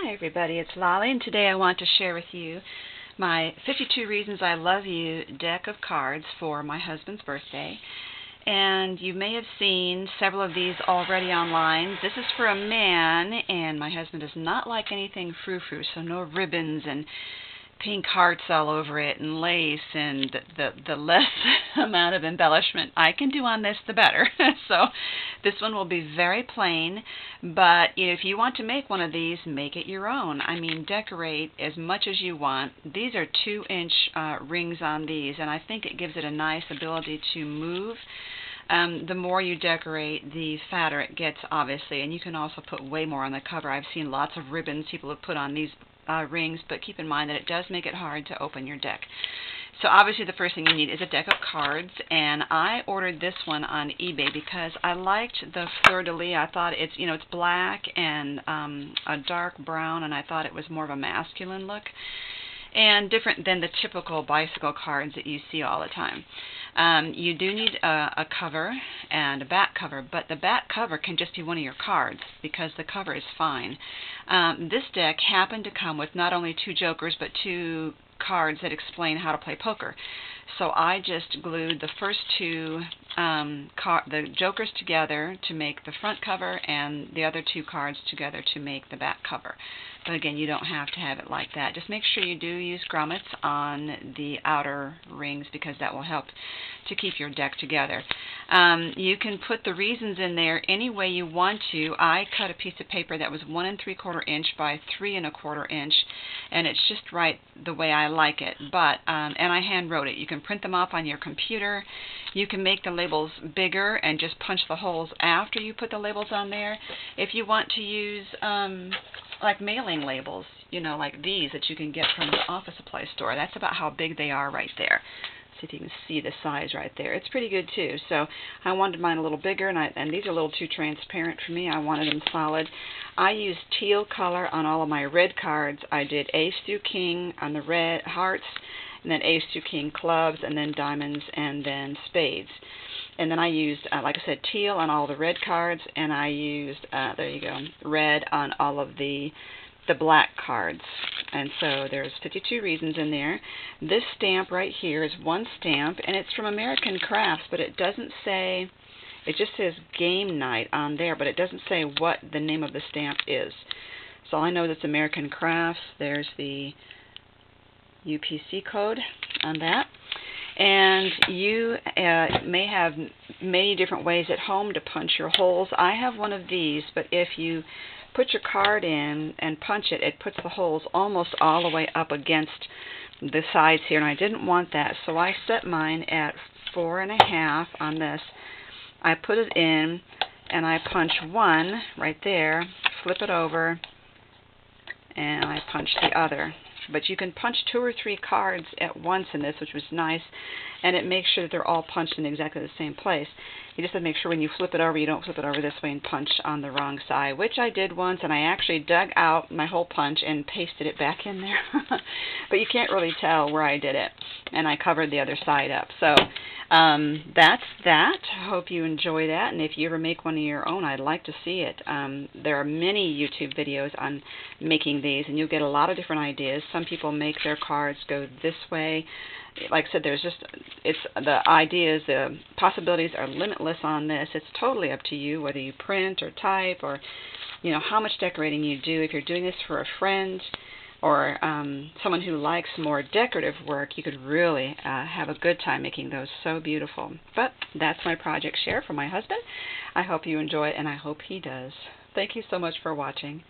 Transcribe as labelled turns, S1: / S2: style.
S1: Hi everybody, it's Lolly, and today I want to share with you my 52 Reasons I Love You deck of cards for my husband's birthday. And you may have seen several of these already online. This is for a man, and my husband does not like anything frou-frou, so no ribbons and pink hearts all over it and lace, and the less amount of embellishment I can do on this, the better. So this one will be very plain, but if you want to make one of these, make it your own. I mean, decorate as much as you want. These are 2-inch rings on these, and I think it gives it a nice ability to move. The more you decorate, the fatter it gets, obviously, and you can also put way more on the cover. I've seen lots of ribbons people have put on these rings, but keep in mind that it does make it hard to open your deck. So obviously the first thing you need is a deck of cards, and I ordered this one on eBay because I liked the fleur-de-lis. I thought it's black and a dark brown, and I thought it was more of a masculine look and different than the typical bicycle cards that you see all the time. You do need a cover and a back cover, but the back cover can just be one of your cards because the cover is fine. This deck happened to come with not only 2 jokers but 2 cards that explain how to play poker. So I just glued the first 2 the jokers together to make the front cover and the other 2 cards together to make the back cover. But again, you don't have to have it like that. Just make sure you do use grommets on the outer rings because that will help to keep your deck together. You can put the reasons in there any way you want to. I cut a piece of paper that was 1 3/4 inch by 3 1/4 inch, and it's just right the way I like it. But and I hand wrote it. You can print them off on your computer. You can make the labels bigger and just punch the holes after you put the labels on there. If you want to use like mailing labels, like these that you can get from the office supply store, that's about how big they are right there. See if you can see the size right there. It's pretty good too. So I wanted mine a little bigger, and these are a little too transparent for me. I wanted them solid. I used teal color on all of my red cards. I did ace through king on the red hearts, and then ace through king clubs, and then diamonds, and then spades. And then I used, like I said, teal on all the red cards, and I used, there you go, red on all of the black cards. And so there's 52 reasons in there. This stamp right here is one stamp, and it's from American Crafts, but it doesn't say, it just says game night on there, but it doesn't say what the name of the stamp is. So I know that's American Crafts. There's the UPC code on that. And you may have many different ways at home to punch your holes. I have one of these, but if you put your card in and punch it, it puts the holes almost all the way up against the sides here, and I didn't want that, so I set mine at 4 1/2 on this. I put it in, and I punch one right there, flip it over, and I punch the other. But you can punch 2 or 3 cards at once in this, which was nice, and it makes sure that they're all punched in exactly the same place. You just have to make sure when you flip it over, you don't flip it over this way and punch on the wrong side, which I did once, and I actually dug out my hole punch and pasted it back in there. But you can't really tell where I did it, and I covered the other side up. So that's that. I hope you enjoy that, and if you ever make one of your own, I'd like to see it. There are many YouTube videos on making these, and you'll get a lot of different ideas. Some people make their cards go this way. Like I said, the ideas, the possibilities are limitless on this. It's totally up to you whether you print or type or how much decorating you do. If you're doing this for a friend or someone who likes more decorative work, you could really have a good time making those so beautiful. But that's my project share for my husband. I hope you enjoy it, and I hope he does. Thank you so much for watching.